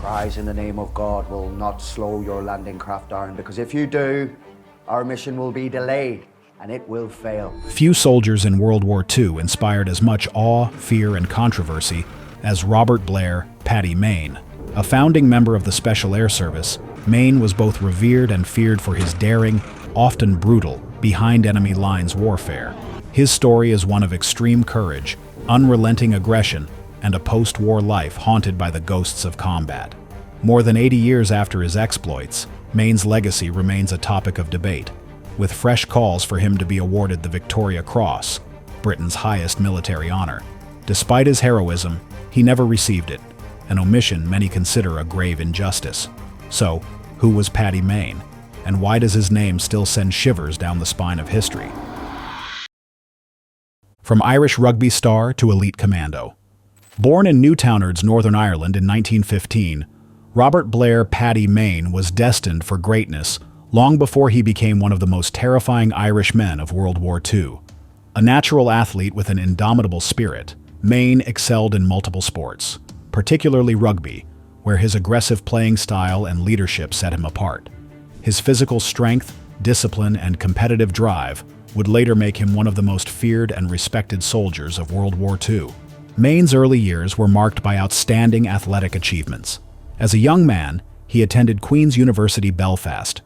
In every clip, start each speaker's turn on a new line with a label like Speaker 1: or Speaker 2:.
Speaker 1: cries in the name of God will not slow your landing craft down, because if you do, our mission will be delayed and it will fail.
Speaker 2: Few soldiers in World War II inspired as much awe, fear, and controversy as Robert Blair, Paddy Mayne. A founding member of the Special Air Service, Mayne was both revered and feared for his daring, often brutal, behind-enemy lines warfare. His story is one of extreme courage, unrelenting aggression, and a post-war life haunted by the ghosts of combat. More than 80 years after his exploits, Mayne's legacy remains a topic of debate, with fresh calls for him to be awarded the Victoria Cross, Britain's highest military honor. Despite his heroism, he never received it, an omission many consider a grave injustice. So, who was Paddy Mayne, and why does his name still send shivers down the spine of history? From Irish rugby star to elite commando. Born in Newtownards, Northern Ireland in 1915, Robert Blair Paddy Mayne was destined for greatness long before he became one of the most terrifying Irish men of World War II. A natural athlete with an indomitable spirit, Mayne excelled in multiple sports, particularly rugby, where his aggressive playing style and leadership set him apart. His physical strength, discipline, and competitive drive would later make him one of the most feared and respected soldiers of World War II. Mayne's early years were marked by outstanding athletic achievements. As a young man, he attended Queen's University Belfast,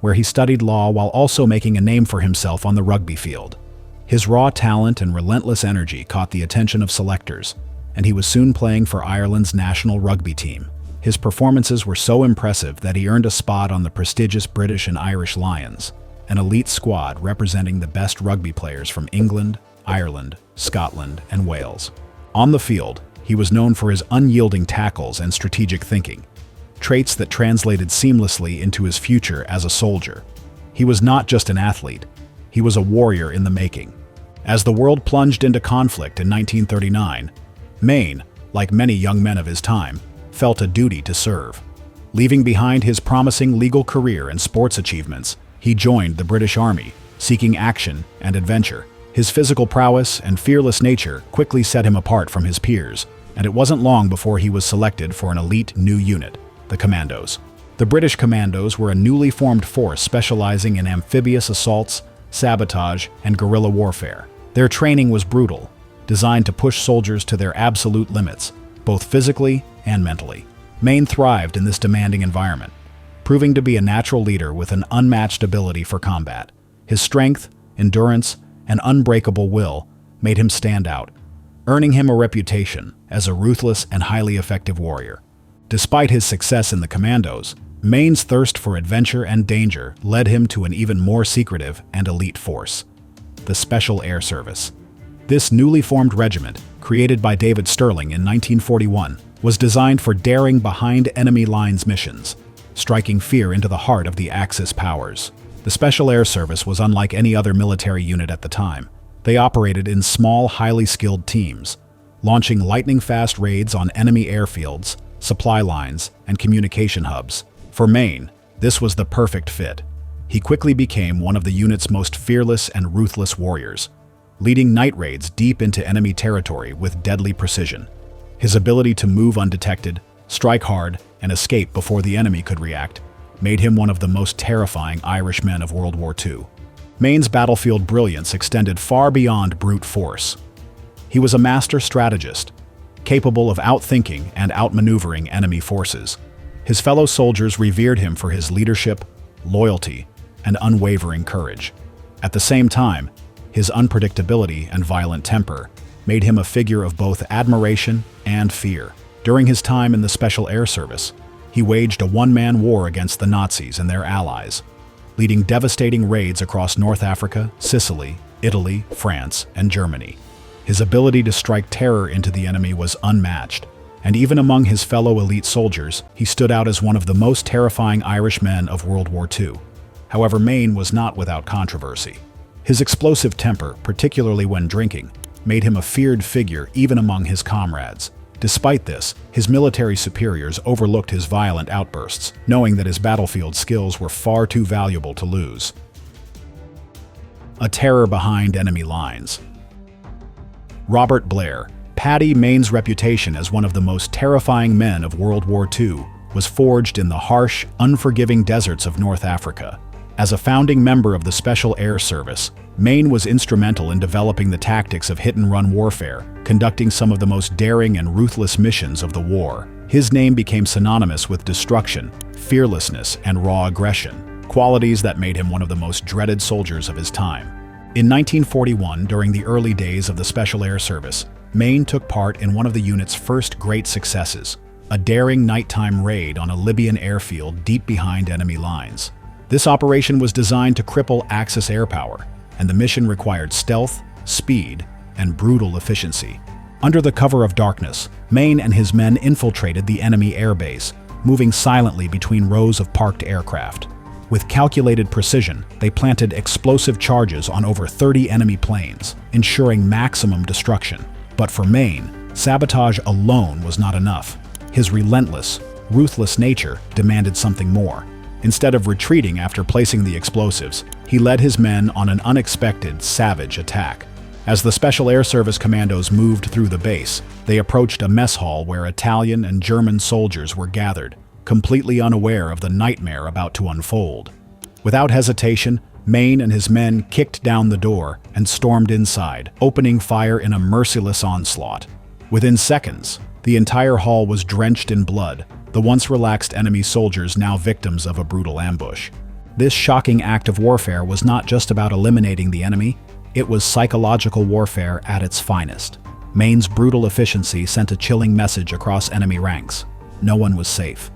Speaker 2: where he studied law while also making a name for himself on the rugby field. His raw talent and relentless energy caught the attention of selectors, and he was soon playing for Ireland's national rugby team. His performances were so impressive that he earned a spot on the prestigious British and Irish Lions, an elite squad representing the best rugby players from England, Ireland, Scotland, and Wales. On the field, he was known for his unyielding tackles and strategic thinking, traits that translated seamlessly into his future as a soldier. He was not just an athlete, he was a warrior in the making. As the world plunged into conflict in 1939, Mayne, like many young men of his time, felt a duty to serve. Leaving behind his promising legal career and sports achievements, he joined the British Army, seeking action and adventure. His physical prowess and fearless nature quickly set him apart from his peers, and it wasn't long before he was selected for an elite new unit, the Commandos. The British Commandos were a newly formed force specializing in amphibious assaults, sabotage, and guerrilla warfare. Their training was brutal, designed to push soldiers to their absolute limits, both physically and mentally. Mayne thrived in this demanding environment, proving to be a natural leader with an unmatched ability for combat. His strength, endurance, and unbreakable will made him stand out, earning him a reputation as a ruthless and highly effective warrior. Despite his success in the Commandos, Mayne's thirst for adventure and danger led him to an even more secretive and elite force, the Special Air Service. This newly formed regiment, created by David Stirling in 1941, was designed for daring behind-enemy lines missions, striking fear into the heart of the Axis powers. The Special Air Service was unlike any other military unit at the time. They operated in small, highly skilled teams, launching lightning-fast raids on enemy airfields, supply lines, and communication hubs. For Mayne, this was the perfect fit. He quickly became one of the unit's most fearless and ruthless warriors, leading night raids deep into enemy territory with deadly precision. His ability to move undetected, strike hard, and escape before the enemy could react made him one of the most terrifying Irish men of World War II. Mayne's battlefield brilliance extended far beyond brute force. He was a master strategist, capable of outthinking and outmaneuvering enemy forces. His fellow soldiers revered him for his leadership, loyalty, and unwavering courage. At the same time, his unpredictability and violent temper made him a figure of both admiration and fear. During his time in the Special Air Service, he waged a one-man war against the Nazis and their allies, leading devastating raids across North Africa, Sicily, Italy, France, and Germany. His ability to strike terror into the enemy was unmatched, and even among his fellow elite soldiers, he stood out as one of the most terrifying Irish men of World War II. However, Mayne was not without controversy. His explosive temper, particularly when drinking, made him a feared figure even among his comrades. Despite this, his military superiors overlooked his violent outbursts, knowing that his battlefield skills were far too valuable to lose. A terror behind enemy lines. Robert Blair, Paddy Mayne's reputation as one of the most terrifying men of World War II was forged in the harsh, unforgiving deserts of North Africa. As a founding member of the Special Air Service, Mayne was instrumental in developing the tactics of hit-and-run warfare, conducting some of the most daring and ruthless missions of the war. His name became synonymous with destruction, fearlessness, and raw aggression, qualities that made him one of the most dreaded soldiers of his time. In 1941, during the early days of the Special Air Service, Mayne took part in one of the unit's first great successes, a daring nighttime raid on a Libyan airfield deep behind enemy lines. This operation was designed to cripple Axis air power, and the mission required stealth, speed, and brutal efficiency. Under the cover of darkness, Mayne and his men infiltrated the enemy airbase, moving silently between rows of parked aircraft. With calculated precision, they planted explosive charges on over 30 enemy planes, ensuring maximum destruction. But for Mayne, sabotage alone was not enough. His relentless, ruthless nature demanded something more. Instead of retreating after placing the explosives, he led his men on an unexpected, savage attack. As the Special Air Service commandos moved through the base, they approached a mess hall where Italian and German soldiers were gathered, completely unaware of the nightmare about to unfold. Without hesitation, Mayne and his men kicked down the door and stormed inside, opening fire in a merciless onslaught. Within seconds, the entire hall was drenched in blood, the once relaxed enemy soldiers now victims of a brutal ambush. This shocking act of warfare was not just about eliminating the enemy, it was psychological warfare at its finest. Mayne's brutal efficiency sent a chilling message across enemy ranks. No one was safe.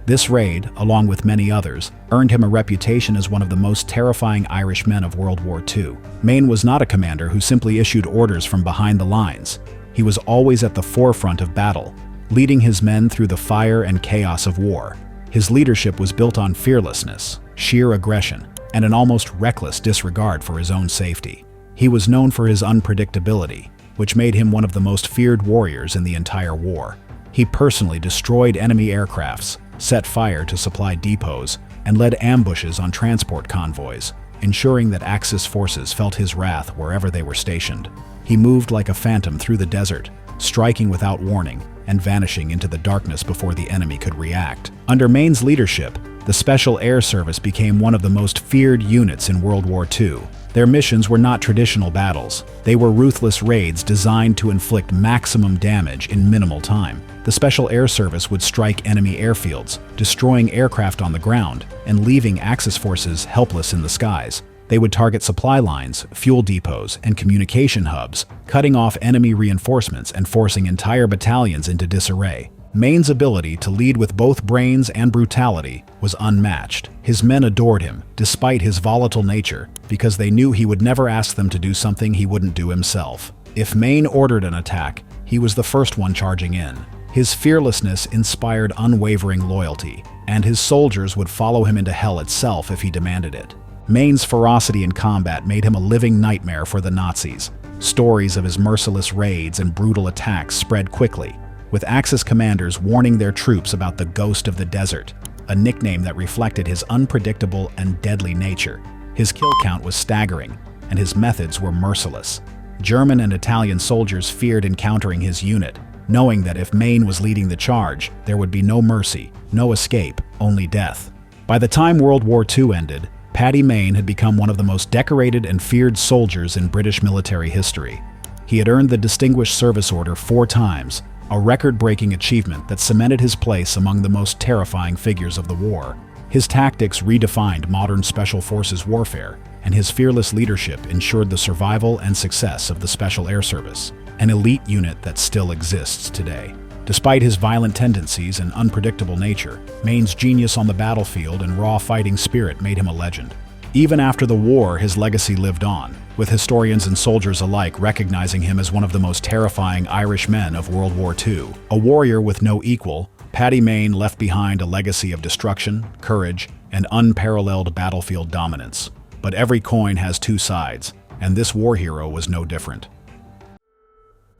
Speaker 2: This raid, along with many others, earned him a reputation as one of the most terrifying Irish men of World War II. Mayne was not a commander who simply issued orders from behind the lines. He was always at the forefront of battle, leading his men through the fire and chaos of war. His leadership was built on fearlessness, sheer aggression, and an almost reckless disregard for his own safety. He was known for his unpredictability, which made him one of the most feared warriors in the entire war. He personally destroyed enemy aircrafts, set fire to supply depots, and led ambushes on transport convoys, ensuring that Axis forces felt his wrath wherever they were stationed. He moved like a phantom through the desert, striking without warning and vanishing into the darkness before the enemy could react. Under Mayne's leadership, the Special Air Service became one of the most feared units in World War II. Their missions were not traditional battles. They were ruthless raids designed to inflict maximum damage in minimal time. The Special Air Service would strike enemy airfields, destroying aircraft on the ground and leaving Axis forces helpless in the skies. They would target supply lines, fuel depots, and communication hubs, cutting off enemy reinforcements and forcing entire battalions into disarray. Mayne's ability to lead with both brains and brutality was unmatched. His men adored him, despite his volatile nature, because they knew he would never ask them to do something he wouldn't do himself. If Mayne ordered an attack, he was the first one charging in. His fearlessness inspired unwavering loyalty, and his soldiers would follow him into hell itself if he demanded it. Mayne's ferocity in combat made him a living nightmare for the Nazis. Stories of his merciless raids and brutal attacks spread quickly, with Axis commanders warning their troops about the Ghost of the Desert, a nickname that reflected his unpredictable and deadly nature. His kill count was staggering, and his methods were merciless. German and Italian soldiers feared encountering his unit, knowing that if Mayne was leading the charge, there would be no mercy, no escape, only death. By the time World War II ended, Paddy Mayne had become one of the most decorated and feared soldiers in British military history. He had earned the Distinguished Service Order 4 times, a record-breaking achievement that cemented his place among the most terrifying figures of the war. His tactics redefined modern Special Forces warfare, and his fearless leadership ensured the survival and success of the Special Air Service, an elite unit that still exists today. Despite his violent tendencies and unpredictable nature, Mayne's genius on the battlefield and raw fighting spirit made him a legend. Even after the war, his legacy lived on, with historians and soldiers alike recognizing him as one of the most terrifying Irish men of World War II. A warrior with no equal, Paddy Mayne left behind a legacy of destruction, courage, and unparalleled battlefield dominance. But every coin has 2 sides, and this war hero was no different.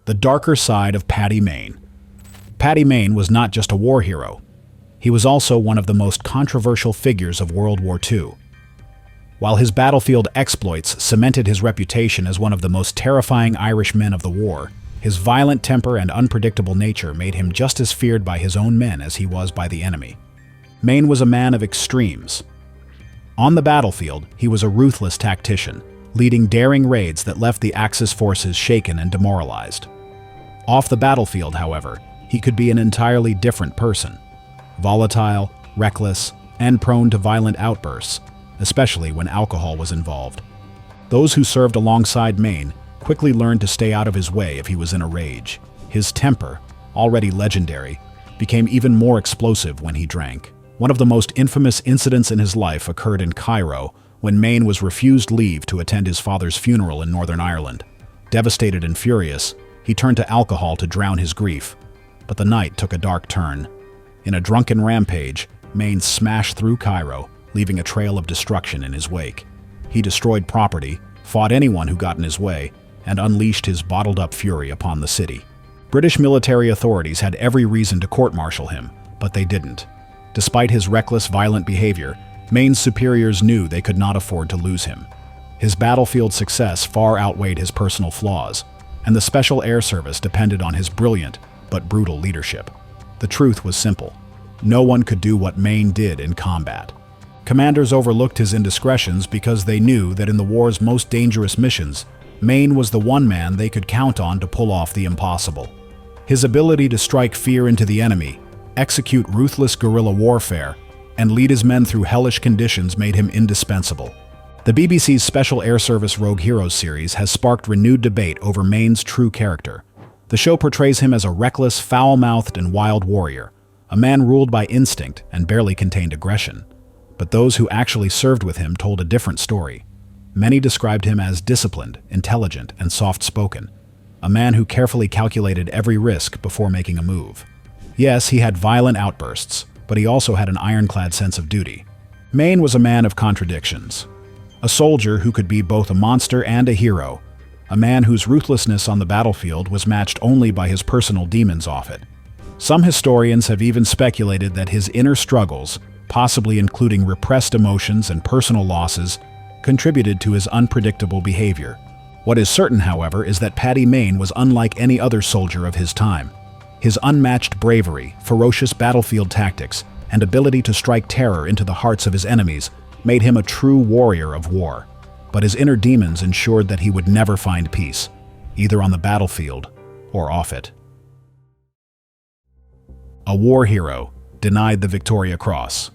Speaker 2: The darker side of Paddy Mayne. Paddy Mayne was not just a war hero. He was also one of the most controversial figures of World War II. While his battlefield exploits cemented his reputation as one of the most terrifying Irish men of the war, his violent temper and unpredictable nature made him just as feared by his own men as he was by the enemy. Maine was a man of extremes. On the battlefield, he was a ruthless tactician, leading daring raids that left the Axis forces shaken and demoralized. Off the battlefield, however, he could be an entirely different person. Volatile, reckless, and prone to violent outbursts, especially when alcohol was involved. Those who served alongside Maine quickly learned to stay out of his way if he was in a rage. His temper, already legendary, became even more explosive when he drank. One of the most infamous incidents in his life occurred in Cairo when Maine was refused leave to attend his father's funeral in Northern Ireland. Devastated and furious, he turned to alcohol to drown his grief. But the night took a dark turn. In a drunken rampage, Maine smashed through Cairo, leaving a trail of destruction in his wake. He destroyed property, fought anyone who got in his way, and unleashed his bottled-up fury upon the city. British military authorities had every reason to court-martial him, but they didn't. Despite his reckless, violent behavior, Maine's superiors knew they could not afford to lose him. His battlefield success far outweighed his personal flaws, and the Special Air Service depended on his brilliant but brutal leadership. The truth was simple. No one could do what Maine did in combat. Commanders overlooked his indiscretions because they knew that in the war's most dangerous missions, Maine was the one man they could count on to pull off the impossible. His ability to strike fear into the enemy, execute ruthless guerrilla warfare, and lead his men through hellish conditions made him indispensable. The BBC's Special Air Service Rogue Heroes series has sparked renewed debate over Maine's true character. The show portrays him as a reckless, foul-mouthed, and wild warrior, a man ruled by instinct and barely contained aggression. But those who actually served with him told a different story. Many described him as disciplined, intelligent, and soft-spoken, a man who carefully calculated every risk before making a move. Yes, he had violent outbursts, but he also had an ironclad sense of duty. Maine was a man of contradictions. A soldier who could be both a monster and a hero, a man whose ruthlessness on the battlefield was matched only by his personal demons off it. Some historians have even speculated that his inner struggles, possibly including repressed emotions and personal losses, contributed to his unpredictable behavior. What is certain, however, is that Paddy Mayne was unlike any other soldier of his time. His unmatched bravery, ferocious battlefield tactics, and ability to strike terror into the hearts of his enemies made him a true warrior of war. But his inner demons ensured that he would never find peace, either on the battlefield or off it. A war hero, denied the Victoria Cross.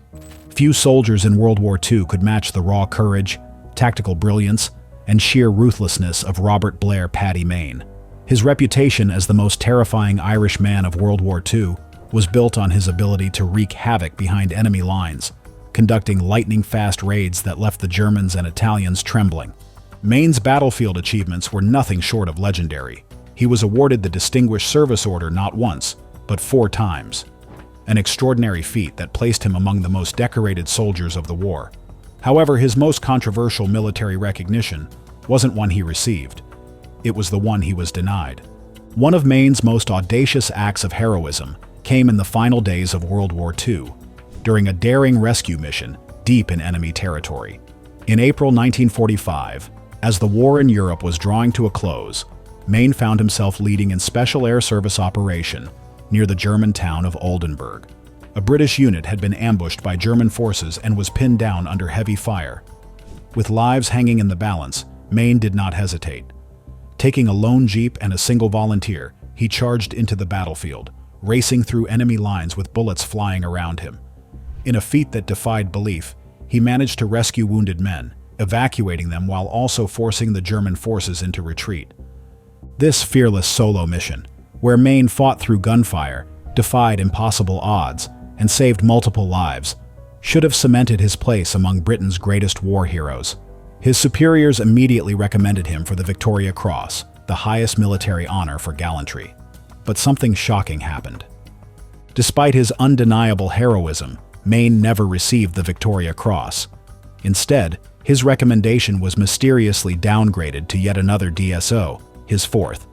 Speaker 2: Few soldiers in World War II could match the raw courage, tactical brilliance, and sheer ruthlessness of Robert Blair Paddy Mayne. His reputation as the most terrifying Irish man of World War II was built on his ability to wreak havoc behind enemy lines, conducting lightning-fast raids that left the Germans and Italians trembling. Mayne's battlefield achievements were nothing short of legendary. He was awarded the Distinguished Service Order not once, but 4 times. An extraordinary feat that placed him among the most decorated soldiers of the war. However, his most controversial military recognition wasn't one he received. It was the one he was denied. One of Mayne's most audacious acts of heroism came in the final days of World War II, during a daring rescue mission deep in enemy territory. In April 1945, as the war in Europe was drawing to a close, Mayne found himself leading a Special Air Service operation near the German town of Oldenburg. A British unit had been ambushed by German forces and was pinned down under heavy fire. With lives hanging in the balance, Mayne did not hesitate. Taking a lone jeep and a single volunteer, he charged into the battlefield, racing through enemy lines with bullets flying around him. In a feat that defied belief, he managed to rescue wounded men, evacuating them while also forcing the German forces into retreat. This fearless solo mission, where Mayne fought through gunfire, defied impossible odds, and saved multiple lives, should have cemented his place among Britain's greatest war heroes. His superiors immediately recommended him for the Victoria Cross, the highest military honor for gallantry. But something shocking happened. Despite his undeniable heroism, Mayne never received the Victoria Cross. Instead, his recommendation was mysteriously downgraded to yet another DSO, his 4th.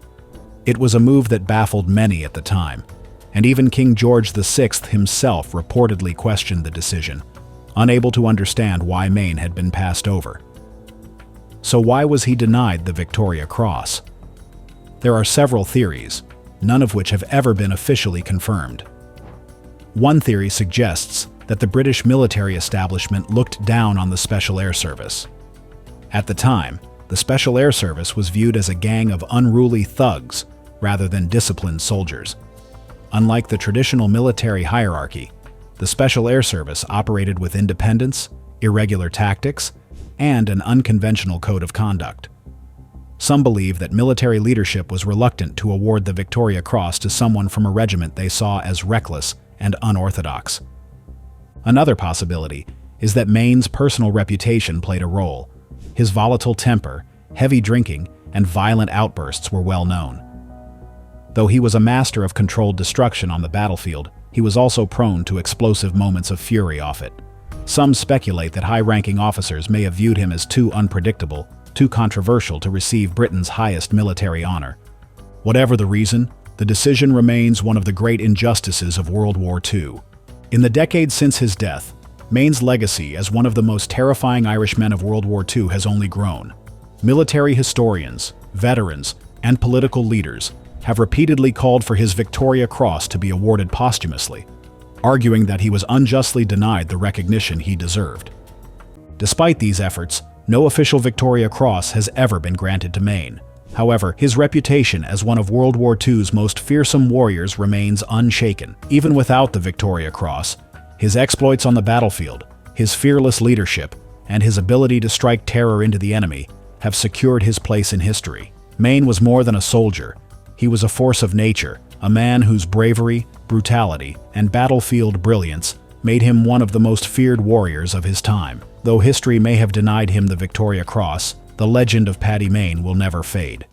Speaker 2: It was a move that baffled many at the time, and even King George VI himself reportedly questioned the decision, unable to understand why Mayne had been passed over. So why was he denied the Victoria Cross? There are several theories, none of which have ever been officially confirmed. One theory suggests that the British military establishment looked down on the Special Air Service. At the time, the Special Air Service was viewed as a gang of unruly thugs rather than disciplined soldiers. Unlike the traditional military hierarchy, the Special Air Service operated with independence, irregular tactics, and an unconventional code of conduct. Some believe that military leadership was reluctant to award the Victoria Cross to someone from a regiment they saw as reckless and unorthodox. Another possibility is that Mayne's personal reputation played a role. His volatile temper, heavy drinking, and violent outbursts were well known. Though he was a master of controlled destruction on the battlefield, he was also prone to explosive moments of fury off it. Some speculate that high-ranking officers may have viewed him as too unpredictable, too controversial to receive Britain's highest military honor. Whatever the reason, the decision remains one of the great injustices of World War II. In the decades since his death, Mayne's legacy as one of the most terrifying Irishmen of World War II has only grown. Military historians, veterans, and political leaders have repeatedly called for his Victoria Cross to be awarded posthumously, arguing that he was unjustly denied the recognition he deserved. Despite these efforts, no official Victoria Cross has ever been granted to Mayne. However, his reputation as one of World War II's most fearsome warriors remains unshaken. Even without the Victoria Cross, his exploits on the battlefield, his fearless leadership, and his ability to strike terror into the enemy have secured his place in history. Mayne was more than a soldier. He was a force of nature, a man whose bravery, brutality, and battlefield brilliance made him one of the most feared warriors of his time. Though history may have denied him the Victoria Cross, the legend of Paddy Mayne will never fade.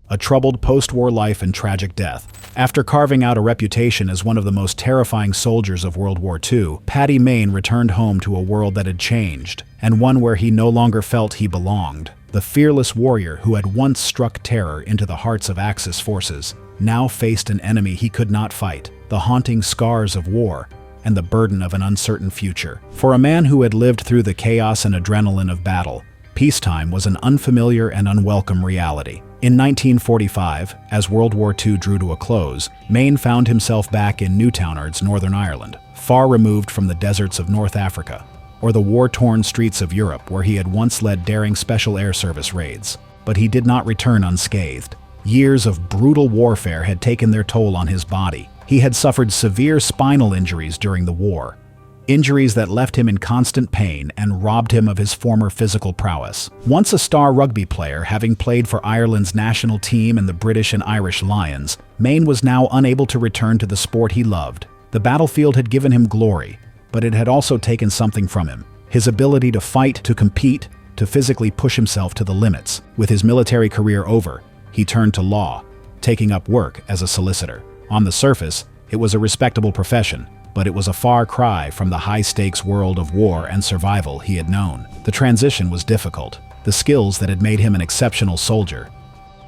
Speaker 2: A troubled post-war life and tragic death. After carving out a reputation as one of the most terrifying soldiers of World War II, Paddy Mayne returned home to a world that had changed, and one where he no longer felt he belonged. The fearless warrior who had once struck terror into the hearts of Axis forces now faced an enemy he could not fight, the haunting scars of war and the burden of an uncertain future. For a man who had lived through the chaos and adrenaline of battle, peacetime was an unfamiliar and unwelcome reality. In 1945, as World War II drew to a close, Mayne found himself back in Newtownards, Northern Ireland, far removed from the deserts of North Africa or the war-torn streets of Europe where he had once led daring Special Air Service raids. But he did not return unscathed. Years of brutal warfare had taken their toll on his body. He had suffered severe spinal injuries during the war, injuries that left him in constant pain and robbed him of his former physical prowess. Once a star rugby player, having played for Ireland's national team and the British and Irish Lions, Mayne was now unable to return to the sport he loved. The battlefield had given him glory, but it had also taken something from him: his ability to fight, to compete, to physically push himself to the limits. With his military career over, he turned to law, taking up work as a solicitor. On the surface, it was a respectable profession, but it was a far cry from the high-stakes world of war and survival he had known. The transition was difficult. The skills that had made him an exceptional soldier.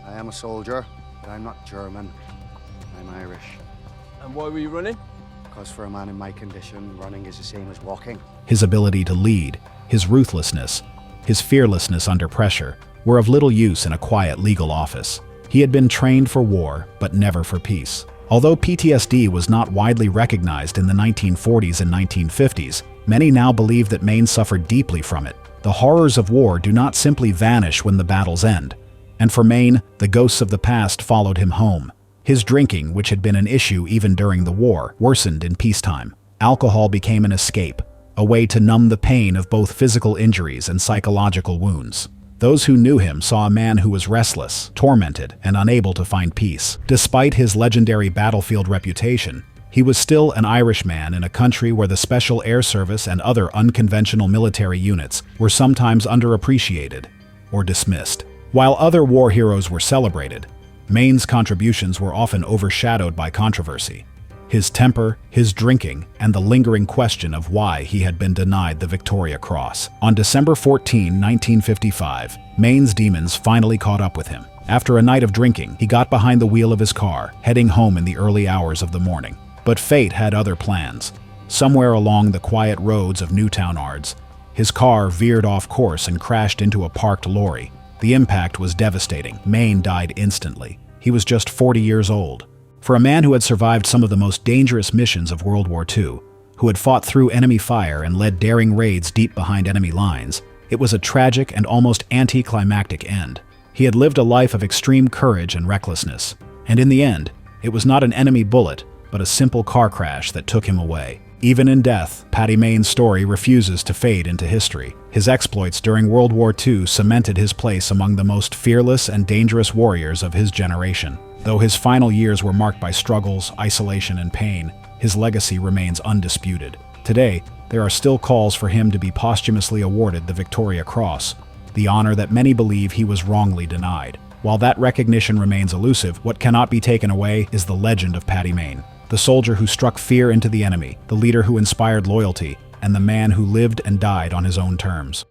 Speaker 1: I am a soldier, but I'm not German. I'm Irish.
Speaker 3: And why were you running?
Speaker 1: Because for a man in my condition, running is the same as walking.
Speaker 2: His ability to lead, his ruthlessness, his fearlessness under pressure were of little use in a quiet legal office. He had been trained for war, but never for peace. Although PTSD was not widely recognized in the 1940s and 1950s, many now believe that Mayne suffered deeply from it. The horrors of war do not simply vanish when the battles end. And for Mayne, the ghosts of the past followed him home. His drinking, which had been an issue even during the war, worsened in peacetime. Alcohol became an escape, a way to numb the pain of both physical injuries and psychological wounds. Those who knew him saw a man who was restless, tormented, and unable to find peace. Despite his legendary battlefield reputation, he was still an Irishman in a country where the Special Air Service and other unconventional military units were sometimes underappreciated or dismissed. While other war heroes were celebrated, Mayne's contributions were often overshadowed by controversy. His temper, his drinking, and the lingering question of why he had been denied the Victoria Cross. On December 14, 1955, Mayne's demons finally caught up with him. After a night of drinking, he got behind the wheel of his car, heading home in the early hours of the morning. But fate had other plans. Somewhere along the quiet roads of Newtownards, his car veered off course and crashed into a parked lorry. The impact was devastating. Mayne died instantly. He was just 40 years old. For a man who had survived some of the most dangerous missions of World War II, who had fought through enemy fire and led daring raids deep behind enemy lines, it was a tragic and almost anticlimactic end. He had lived a life of extreme courage and recklessness, and in the end, it was not an enemy bullet, but a simple car crash that took him away. Even in death, Paddy Mayne's story refuses to fade into history. His exploits during World War II cemented his place among the most fearless and dangerous warriors of his generation. Though his final years were marked by struggles, isolation, and pain, his legacy remains undisputed. Today, there are still calls for him to be posthumously awarded the Victoria Cross, the honor that many believe he was wrongly denied. While that recognition remains elusive, what cannot be taken away is the legend of Paddy Mayne, the soldier who struck fear into the enemy, the leader who inspired loyalty, and the man who lived and died on his own terms.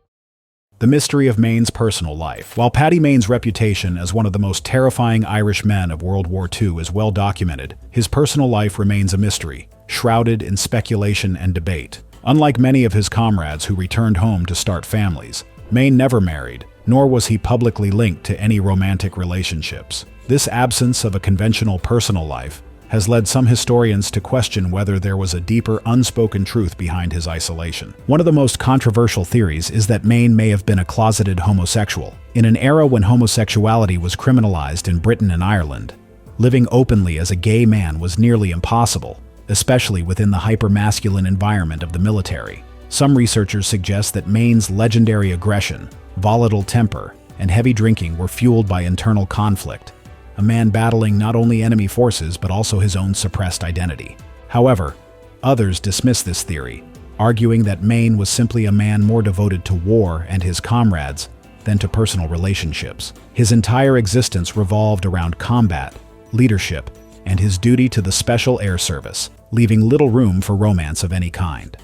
Speaker 2: The mystery of Mayne's personal life. While Paddy Mayne's reputation as one of the most terrifying Irish men of World War II is well documented, his personal life remains a mystery, shrouded in speculation and debate. Unlike many of his comrades who returned home to start families, Mayne never married, nor was he publicly linked to any romantic relationships. This absence of a conventional personal life has led some historians to question whether there was a deeper, unspoken truth behind his isolation. One of the most controversial theories is that Mayne may have been a closeted homosexual. In an era when homosexuality was criminalized in Britain and Ireland, living openly as a gay man was nearly impossible, especially within the hyper-masculine environment of the military. Some researchers suggest that Mayne's legendary aggression, volatile temper, and heavy drinking were fueled by internal conflict, a man battling not only enemy forces but also his own suppressed identity. However, others dismiss this theory, arguing that Mayne was simply a man more devoted to war and his comrades than to personal relationships. His entire existence revolved around combat, leadership, and his duty to the Special Air Service, leaving little room for romance of any kind.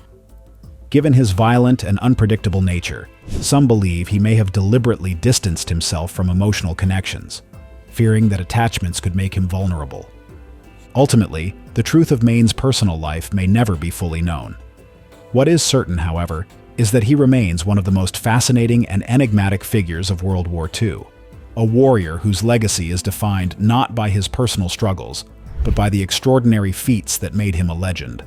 Speaker 2: Given his violent and unpredictable nature, some believe he may have deliberately distanced himself from emotional connections, fearing that attachments could make him vulnerable. Ultimately, the truth of Mayne's personal life may never be fully known. What is certain, however, is that he remains one of the most fascinating and enigmatic figures of World War II, a warrior whose legacy is defined not by his personal struggles, but by the extraordinary feats that made him a legend.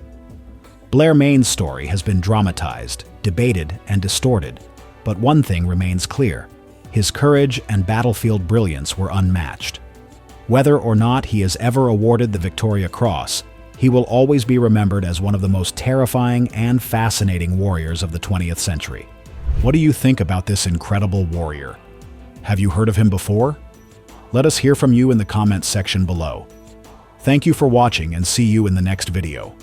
Speaker 2: Blair Mayne's story has been dramatized, debated, and distorted, but one thing remains clear: his courage and battlefield brilliance were unmatched. Whether or not he is ever awarded the Victoria Cross, he will always be remembered as one of the most terrifying and fascinating warriors of the 20th century. What do you think about this incredible warrior? Have you heard of him before? Let us hear from you in the comments section below. Thank you for watching and see you in the next video.